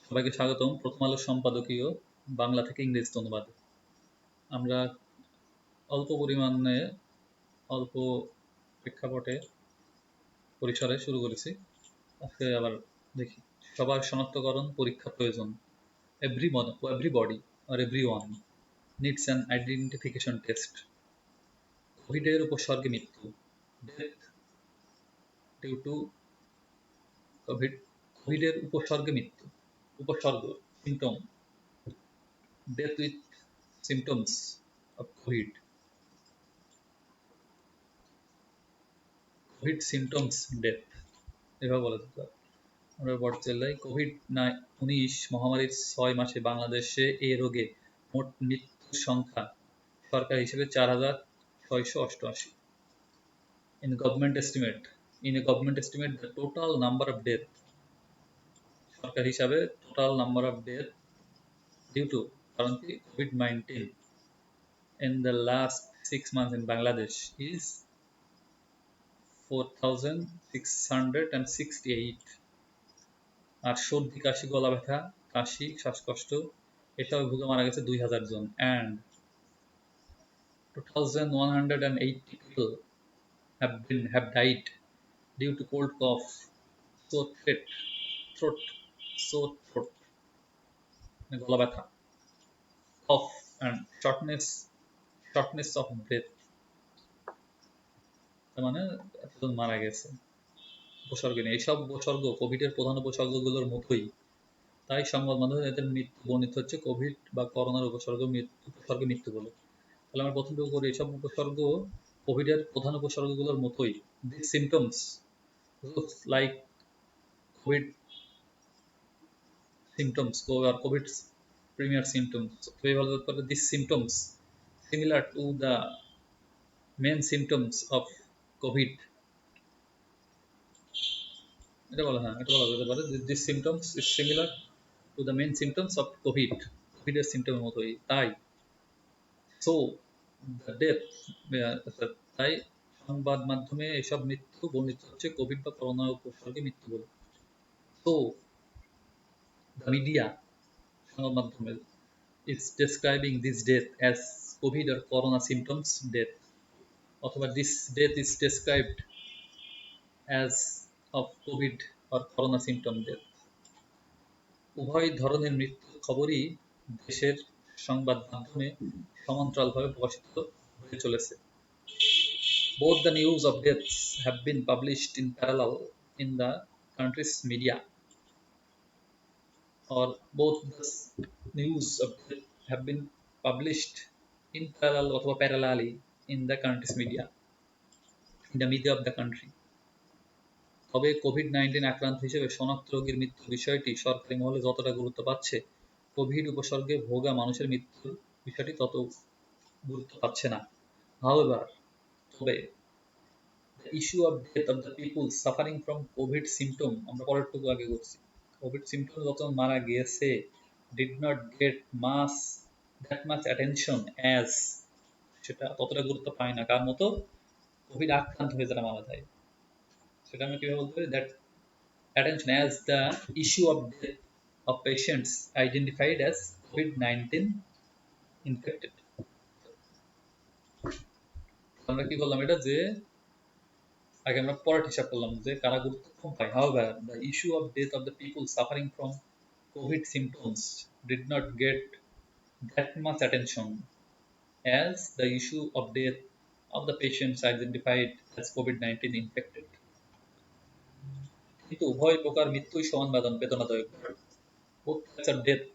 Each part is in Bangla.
সবাইকে স্বাগতম প্রথম আলোর সম্পাদকীয় বাংলা থেকে ইংরেজিতে অনুবাদ। আমরা অল্প পরিমাণে অল্প প্রেক্ষাপটে পরিসরে শুরু করেছি। আজকে আবার দেখি সবার শনাক্তকরণ পরীক্ষা প্রয়োজন। everybody or everyone needs an identification test. কোভিডের উপসর্গে মৃত্যু, death due to COVID. কোভিডের উপসর্গে মৃত্যু, উপসর্গ symptom, death with symptoms of COVID. Covid symptoms death এভাবে বলা যেতে পারে। আমরা বর্তমানে কোভিড-19 মহামারীর 6 মাসে বাংলাদেশে এ রোগে মোট মৃত্যুর সংখ্যা সরকারি হিসেবে 4,688। In a government estimate, the total number of death, সরকারি হিসাবে total number of death due to currently COVID-19 in the last 6 months in Bangladesh is 4,668. আর সর্দি, কাশি, গলা ব্যথা, কাশি, শ্বাসকষ্ট এসব ভুগে মারা গেছে 2,000 জন। and 2,180 people have died due to cold cough, sore throat, গলা ব্যথা, cough and shortness of breath। তার মানে এতজন মারা গেছে উপসর্গ নেই। এইসব উপসর্গ কোভিডের প্রধান উপসর্গগুলোর মতোই, তাই সংবাদ মাধ্যমে এদের মৃত্যু বর্ণিত হচ্ছে কোভিড বা করোনার উপসর্গে মৃত্যু বলে। তাহলে আমরা প্রথম থেকে করি, এসব উপসর্গ কোভিডের প্রধান উপসর্গগুলোর মতোই। These symptoms look like COVID symptoms or COVID's premier symptoms. These symptoms similar to the main symptoms of COVID. এটা বলা যেতে পারে These symptoms is similar to the main symptoms of কোভিডের সিমটমের মতোই। তাই তাই সংবাদ মাধ্যমে এসব মৃত্যু বর্ণিত হচ্ছে কোভিড বা করোনা উপসর্গে মৃত্যু বলে। So the media, সংবাদ মাধ্যমে, is describing this death as COVID or corona symptoms death, অথবা this death is described as of COVID or corona symptom death. উভয় ধরনের মৃত্যুর খবরই দেশের সংবাদ মাধ্যমে সমান্তরালভাবে প্রকাশিত হয়ে চলেছে। Both the news of deaths have been published in parallel in the country's media, or both the news of death have been published in parallel or parallelly in the country's media, in the media of the country. তবে কোভিড-19 আক্রান্ত হিসেবে শনাক্ত রোগীর মৃত্যুর বিষয়টি সরকারি মহলে যতটা গুরুত্ব পাচ্ছে, কোভিড উপসর্গে ভোগা মানুষের মৃত্যুর বিষয়টি তত গুরুত্ব পাচ্ছে না। However, তবে the issue of death of the people suffering from COVID symptom, আমরা পরেরটুকু আগে করছি, কোভিড সিমটম যত মারা গিয়েছে, did not get that much attention as, সেটা ততটা গুরুত্ব পায় না কার মতো, কোভিড আক্রান্ত হয়ে যারা মারা যায়। সেটা আমি কিভাবে বলতে পারি, that attention as the issue of death of patients identified as COVID-19 infected. আমরা কি করলাম, এটা যে আগে আমরা পরের হিসাব করলাম যে কারা গুরুত্ব কম পায়। However, the issue of death of the people suffering from COVID symptoms did not get that much attention as the issue of death of the patients identified as COVID-19 infected. কিন্তু উভয় প্রকার মৃত্যুই সমান বেদনাদায়ক। Both types of death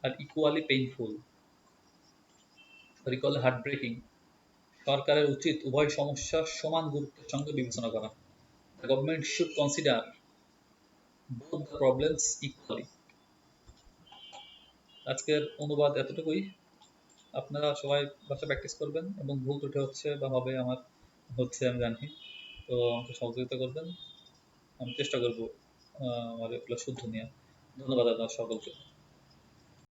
are equally painful or equally heartbreaking. সরকারের উচিত উভয় সমস্যা সমান গুরুত্বের সঙ্গে বিবেচনা করা। The government should consider both the problems equally. আজকের অনুবাদ এতটুকুই। আপনারা সবাই বাসায় প্র্যাকটিস করবেন এবং ভুল ত্রুটি হচ্ছে বা হবে, আমার হচ্ছে আমি জানি, তো আমাকে সহযোগিতা করবেন। আমি চেষ্টা করবো আমার এগুলো শুদ্ধ নিয়ে। ধন্যবাদ আপনার সকলকে।